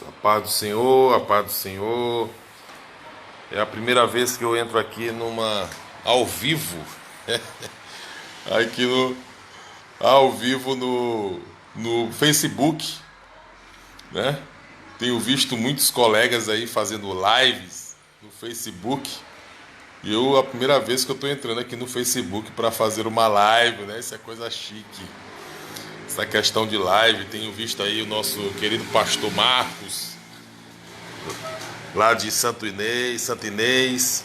A paz do Senhor, a paz do Senhor. É a primeira vez que eu entro aqui ao vivo, aqui ao vivo no Facebook, né? Tenho visto muitos colegas aí fazendo lives no Facebook. E a primeira vez que eu estou entrando aqui no Facebook para fazer uma live, né? Isso é coisa chique. Essa questão de live, tenho visto aí o nosso querido pastor Marcos, lá de Santo Inês.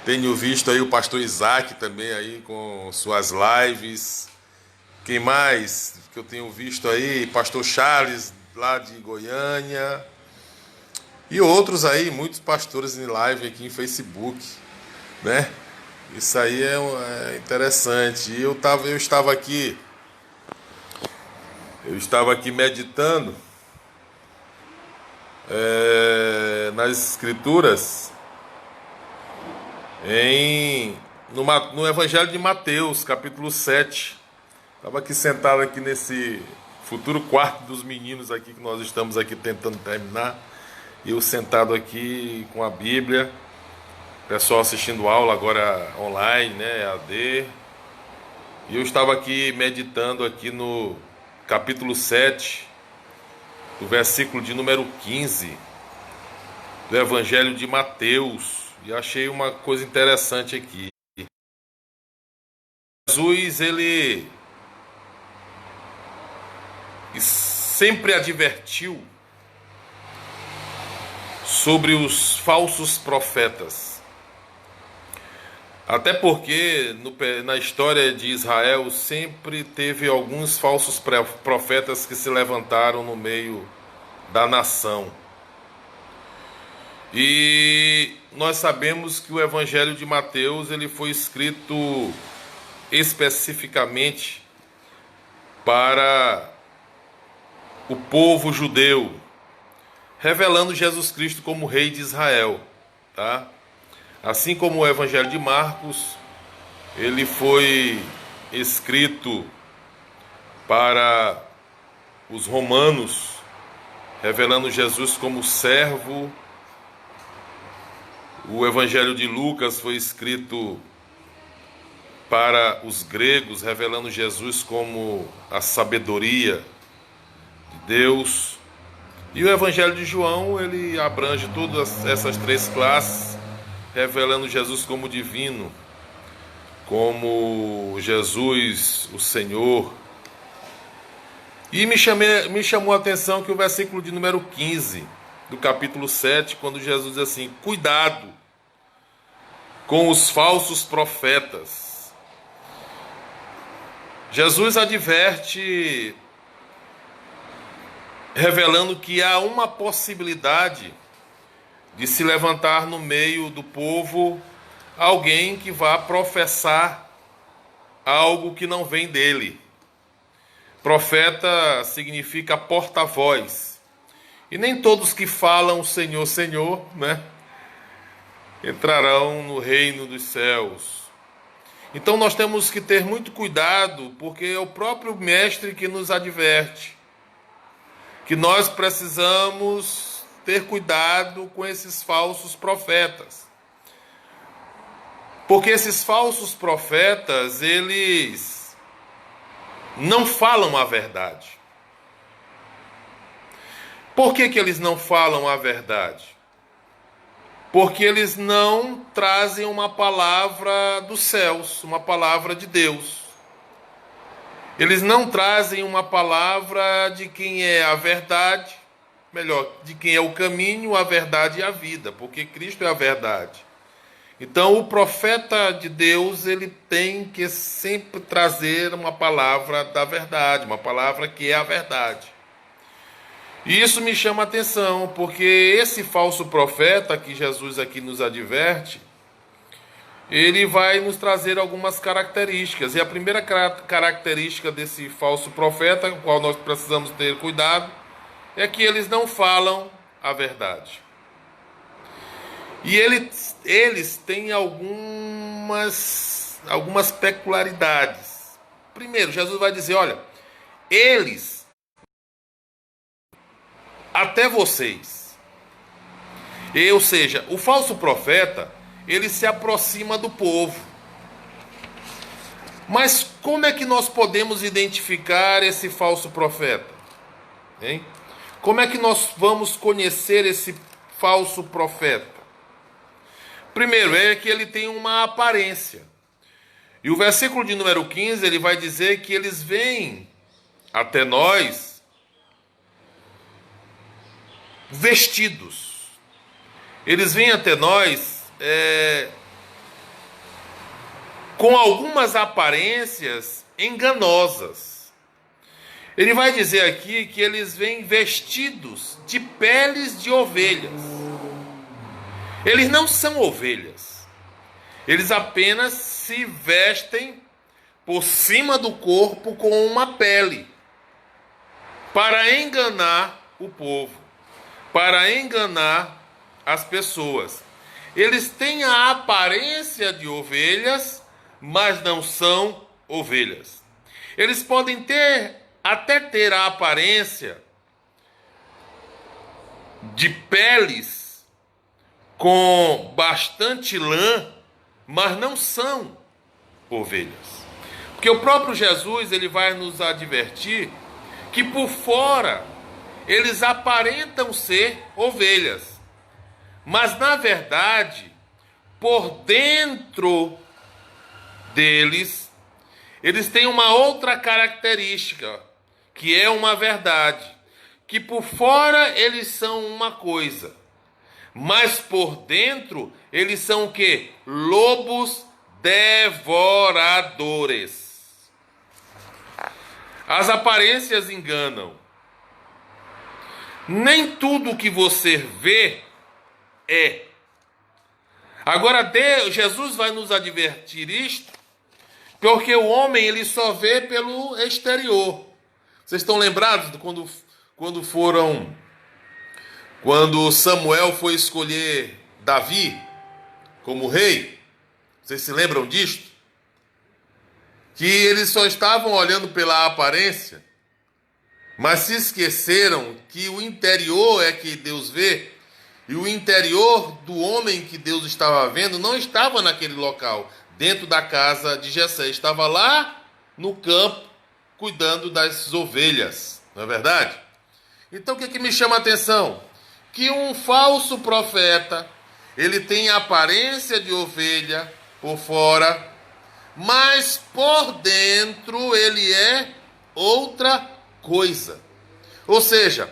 Tenho visto aí o pastor Isaac também aí com suas lives. Quem mais que eu tenho visto aí? Pastor Charles, lá de Goiânia. E outros aí, muitos pastores em live aqui em Facebook, né? Isso aí é interessante. E eu estava aqui meditando nas Escrituras no Evangelho de Mateus, capítulo 7. Estava aqui sentado aqui nesse futuro quarto dos meninos aqui que nós estamos aqui tentando terminar. E eu sentado aqui com a Bíblia, pessoal assistindo aula agora online, né, EAD. E eu estava aqui meditando aqui no capítulo 7, do versículo de número 15, do Evangelho de Mateus. E achei uma coisa interessante aqui. Jesus, ele sempre advertiu sobre os falsos profetas. Até porque na história de Israel sempre teve alguns falsos profetas que se levantaram no meio da nação. E nós sabemos que o Evangelho de Mateus ele foi escrito especificamente para o povo judeu, revelando Jesus Cristo como Rei de Israel, tá? Assim como o Evangelho de Marcos, ele foi escrito para os romanos, revelando Jesus como servo. O Evangelho de Lucas foi escrito para os gregos, revelando Jesus como a sabedoria de Deus. E o Evangelho de João, ele abrange todas essas três classes, revelando Jesus como divino, como Jesus, o Senhor. E me chamou a atenção que o versículo de número 15 do capítulo 7, quando Jesus diz assim: cuidado com os falsos profetas. Jesus adverte, revelando que há uma possibilidade de se levantar no meio do povo alguém que vá professar algo que não vem dele. Profeta significa porta-voz. E nem todos que falam Senhor, Senhor, né, entrarão no reino dos céus. Então nós temos que ter muito cuidado, porque é o próprio Mestre que nos adverte que nós precisamos ter cuidado com esses falsos profetas. Porque esses falsos profetas, eles não falam a verdade. Por que eles não falam a verdade? Porque eles não trazem uma palavra dos céus, uma palavra de Deus. Eles não trazem uma palavra de quem é a verdade, melhor, de quem é o caminho, a verdade e a vida, porque Cristo é a verdade. Então, o profeta de Deus, ele tem que sempre trazer uma palavra da verdade, uma palavra que é a verdade. E isso me chama a atenção, porque esse falso profeta que Jesus aqui nos adverte, ele vai nos trazer algumas características. E a primeira característica desse falso profeta, com o qual nós precisamos ter cuidado, é que eles não falam a verdade. E eles têm algumas peculiaridades. Primeiro, Jesus vai dizer, olha, eles até vocês. Ou seja, o falso profeta, ele se aproxima do povo. Mas como é que nós podemos identificar esse falso profeta? Hein? Como é que nós vamos conhecer esse falso profeta? Primeiro, é que ele tem uma aparência. E o versículo de número 15, ele vai dizer que eles vêm até nós vestidos. Eles vêm até nós com algumas aparências enganosas. Ele vai dizer aqui que eles vêm vestidos de peles de ovelhas. Eles não são ovelhas. Eles apenas se vestem por cima do corpo com uma pele, para enganar o povo, para enganar as pessoas. Eles têm a aparência de ovelhas, mas não são ovelhas. Eles podem até ter a aparência de peles com bastante lã, mas não são ovelhas. Porque o próprio Jesus, ele vai nos advertir que por fora eles aparentam ser ovelhas, mas na verdade, por dentro deles, eles têm uma outra característica, que é uma verdade, que por fora eles são uma coisa, mas por dentro eles são o quê? Lobos devoradores. As aparências enganam. Nem tudo que você vê é. Agora Jesus vai nos advertir isto, porque o homem ele só vê pelo exterior. Vocês estão lembrados de quando Samuel foi escolher Davi como rei? Vocês se lembram disto? Que eles só estavam olhando pela aparência, mas se esqueceram que o interior é que Deus vê, e o interior do homem que Deus estava vendo não estava naquele local, dentro da casa de Jessé, estava lá no campo, cuidando das ovelhas, não é verdade? Então o que me chama a atenção? Que um falso profeta, ele tem a aparência de ovelha por fora, mas por dentro ele é outra coisa. Ou seja,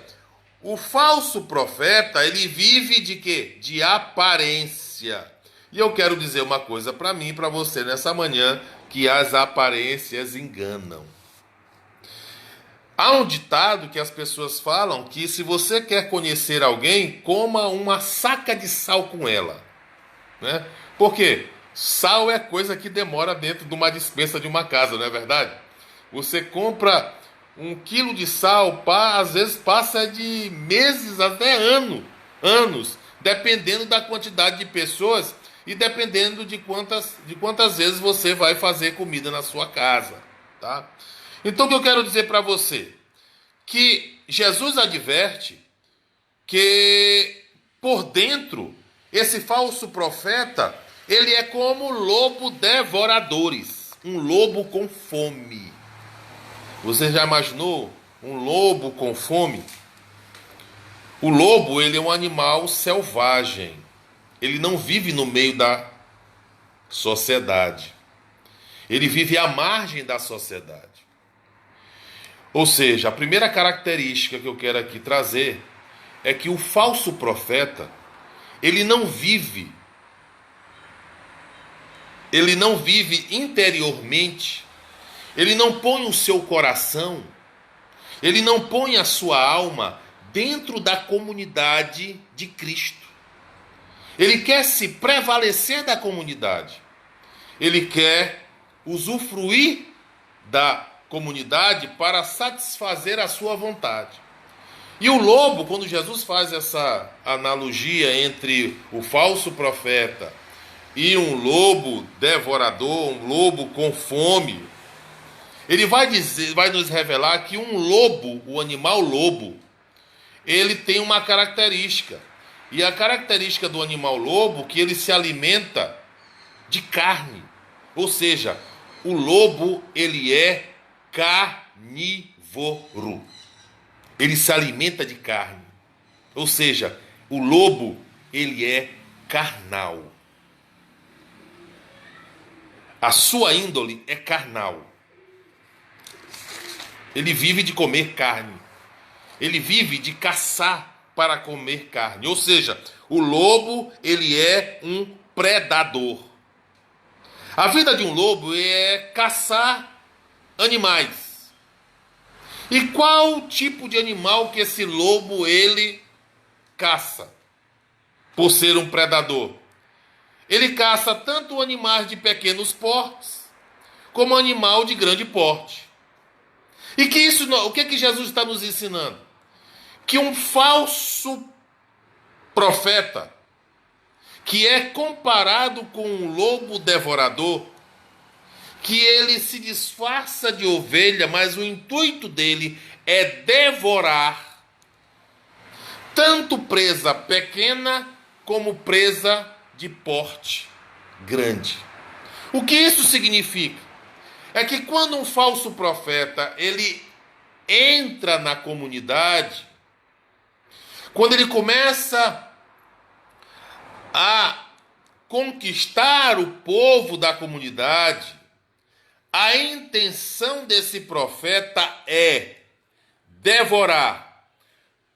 o falso profeta, ele vive de quê? De aparência. E eu quero dizer uma coisa para mim e para você nessa manhã, que as aparências enganam. Há um ditado que as pessoas falam que se você quer conhecer alguém, coma uma saca de sal com ela. Né? Por quê? Sal é coisa que demora dentro de uma despensa de uma casa, não é verdade? Você compra 1 quilo de sal, às vezes passa de meses até anos, dependendo da quantidade de pessoas e dependendo de quantas vezes você vai fazer comida na sua casa, tá? Então o que eu quero dizer para você? Que Jesus adverte que por dentro, esse falso profeta, ele é como lobo devoradores, um lobo com fome. Você já imaginou um lobo com fome? O lobo, ele é um animal selvagem. Ele não vive no meio da sociedade. Ele vive à margem da sociedade. Ou seja, a primeira característica que eu quero aqui trazer é que o falso profeta, ele não vive interiormente, ele não põe o seu coração, ele não põe a sua alma dentro da comunidade de Cristo. Ele quer se prevalecer da comunidade. Ele quer usufruir da comunidade para satisfazer a sua vontade. E o lobo, quando Jesus faz essa analogia entre o falso profeta e um lobo devorador, um lobo com fome, ele vai nos revelar que um lobo, o animal lobo, ele tem uma característica. E a característica do animal lobo é que ele se alimenta de carne. Ou seja, o lobo, ele é carnívoro. Ele se alimenta de carne. Ou seja, o lobo, ele é carnal. A sua índole é carnal. Ele vive de comer carne. Ele vive de caçar para comer carne. Ou seja, o lobo, ele é um predador. A vida de um lobo é caçar animais. E qual o tipo de animal que esse lobo, ele caça? Por ser um predador. Ele caça tanto animais de pequenos portes, como animal de grande porte. E que isso, o que Jesus está nos ensinando? Que um falso profeta, que é comparado com um lobo devorador, que ele se disfarça de ovelha, mas o intuito dele é devorar tanto presa pequena como presa de porte grande. O que isso significa? É que quando um falso profeta, ele entra na comunidade, quando ele começa a conquistar o povo da comunidade, a intenção desse profeta é devorar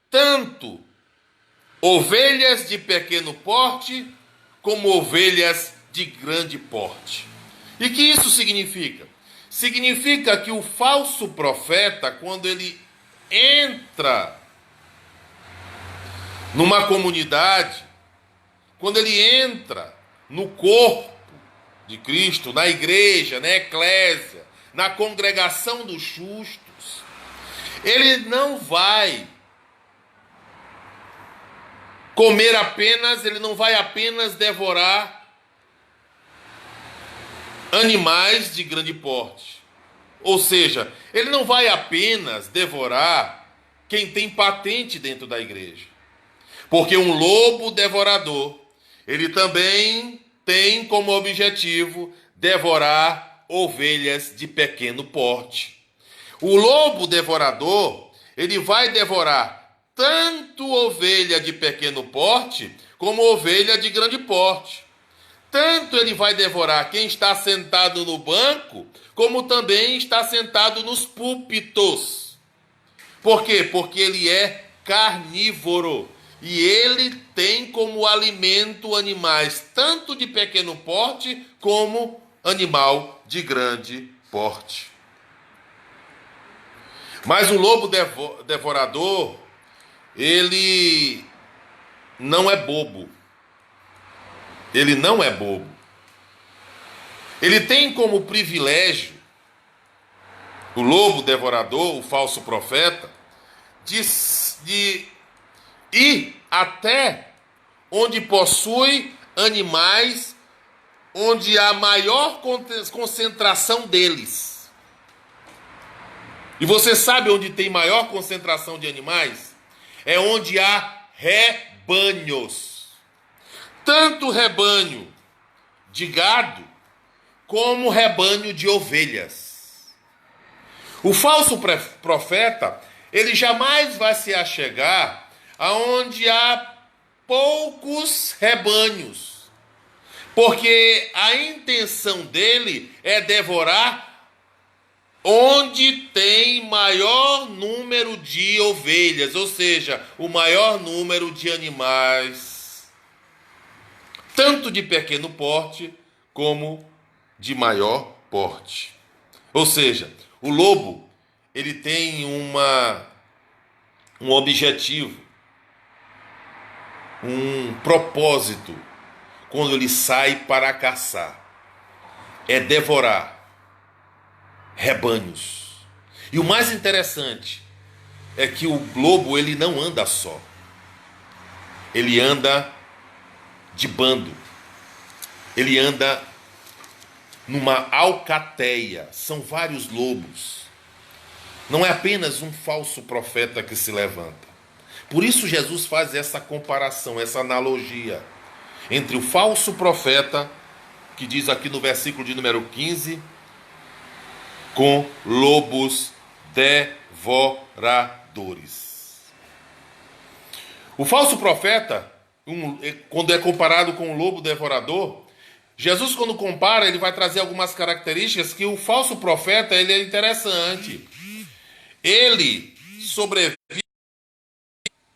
tanto ovelhas de pequeno porte como ovelhas de grande porte. E que isso significa? Significa que o falso profeta, quando ele entra numa comunidade, quando ele entra no corpo de Cristo, na igreja, na eclésia, na congregação dos justos, ele não vai comer apenas, ele não vai apenas devorar animais de grande porte. Ou seja, ele não vai apenas devorar quem tem patente dentro da igreja. Porque um lobo devorador, ele também tem como objetivo devorar ovelhas de pequeno porte. O lobo devorador, ele vai devorar tanto ovelha de pequeno porte como ovelha de grande porte. Tanto ele vai devorar quem está sentado no banco, como também está sentado nos púlpitos. Por quê? Porque ele é carnívoro. E ele tem como alimento animais tanto de pequeno porte como animal de grande porte. Mas o lobo devorador, ele não é bobo. Ele não é bobo. Ele tem como privilégio, o lobo devorador, o falso profeta, de ir até onde possui animais, onde há maior concentração deles. E você sabe onde tem maior concentração de animais? É onde há rebanhos. Tanto rebanho de gado, como rebanho de ovelhas. O falso profeta, ele jamais vai se achegar aonde há poucos rebanhos, porque a intenção dele é devorar onde tem maior número de ovelhas, ou seja, o maior número de animais, tanto de pequeno porte como de maior porte. Ou seja, o lobo, ele tem um objetivo, um propósito, quando ele sai para caçar, é devorar rebanhos. E o mais interessante é que o lobo, ele não anda só, ele anda de bando, ele anda numa alcateia, são vários lobos. Não é apenas um falso profeta que se levanta. Por isso Jesus faz essa comparação, essa analogia entre o falso profeta, que diz aqui no versículo de número 15, com lobos devoradores. O falso profeta, quando é comparado com o lobo devorador, Jesus, quando compara, ele vai trazer algumas características que o falso profeta, ele é interessante. Ele sobrevive,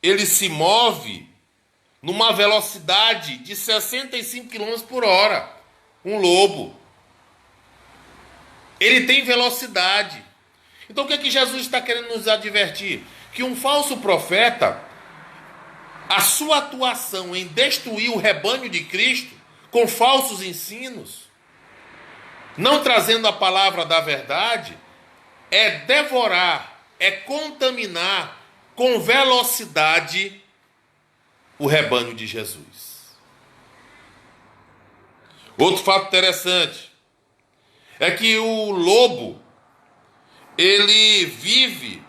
ele se move numa velocidade de 65 km por hora. Um lobo. Ele tem velocidade. Então o que é que Jesus está querendo nos advertir? Que um falso profeta, a sua atuação em destruir o rebanho de Cristo com falsos ensinos, não trazendo a palavra da verdade, é devorar, é contaminar com velocidade o rebanho de Jesus. Outro fato interessante é que o lobo, ele vive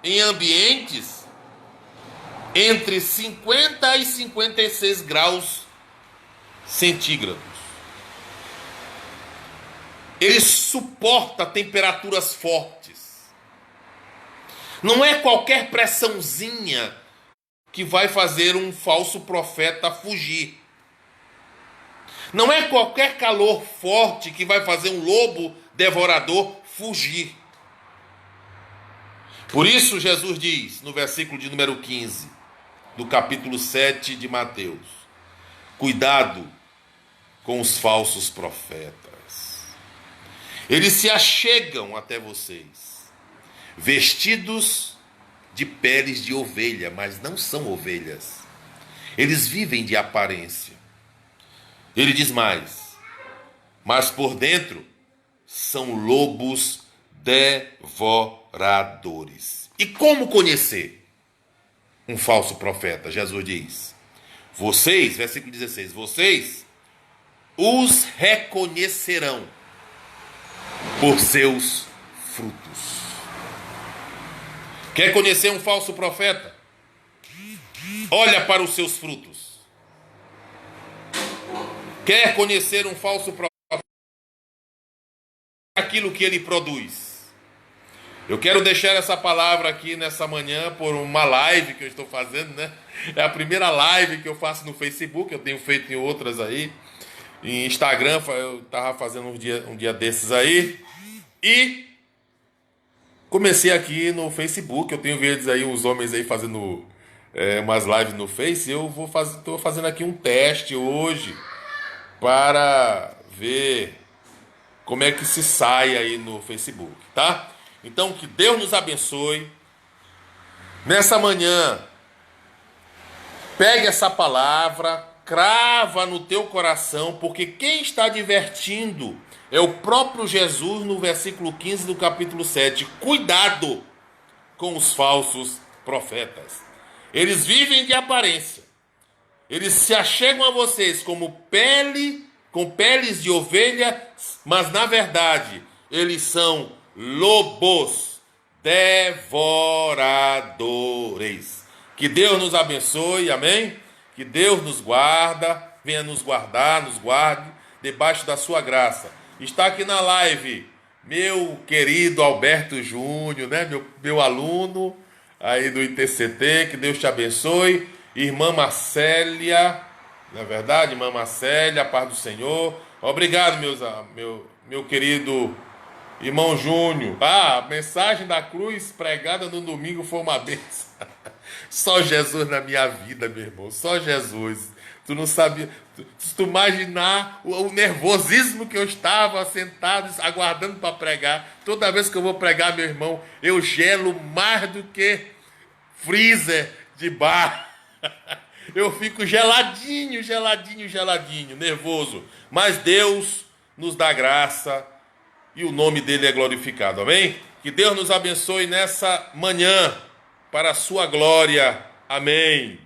em ambientes entre 50 e 56 graus centígrados. Ele suporta temperaturas fortes. Não é qualquer pressãozinha que vai fazer um falso profeta fugir. Não é qualquer calor forte que vai fazer um lobo devorador fugir. Por isso Jesus diz, no versículo de número 15, do capítulo 7 de Mateus: cuidado com os falsos profetas. Eles se achegam até vocês, vestidos de peles de ovelha, mas não são ovelhas. Eles vivem de aparência. Ele diz mais: mas por dentro são lobos devoradores. E como conhecer um falso profeta? Jesus diz: vocês, versículo 16, vocês os reconhecerão por seus frutos. Quer conhecer um falso profeta? Olha para os seus frutos. Quer conhecer um falso profeta? Aquilo que ele produz. Eu quero deixar essa palavra aqui nessa manhã por uma live que eu estou fazendo, né? É a primeira live que eu faço no Facebook, eu tenho feito em outras aí. Em Instagram, eu estava fazendo um dia desses aí. E comecei aqui no Facebook, eu tenho vídeos aí, uns homens aí fazendo umas lives no Face. Eu estou fazendo aqui um teste hoje para ver como é que se sai aí no Facebook, tá? Então, que Deus nos abençoe. Nessa manhã, pegue essa palavra, crava no teu coração, porque quem está advertindo é o próprio Jesus no versículo 15 do capítulo 7. Cuidado com os falsos profetas. Eles vivem de aparência. Eles se achegam a vocês com peles de ovelha, mas na verdade eles são lobos devoradores. Que Deus nos abençoe, amém? Que Deus nos guarda, venha nos guardar, nos guarde debaixo da sua graça. Está aqui na live meu querido Alberto Júnior, né? meu aluno aí do ITCT, que Deus te abençoe. Irmã Marcélia, não é verdade? Irmã Marcélia, a paz do Senhor. Obrigado, meu querido irmão Júnior. A mensagem da cruz pregada no domingo foi uma bênção. Só Jesus na minha vida, meu irmão. Só Jesus. Tu não sabia. Se tu imaginar o nervosismo que eu estava sentado, aguardando para pregar. Toda vez que eu vou pregar, meu irmão, eu gelo mais do que freezer de bar. Eu fico geladinho, nervoso. Mas Deus nos dá graça e o nome dele é glorificado, amém? Que Deus nos abençoe nessa manhã, para a sua glória, amém.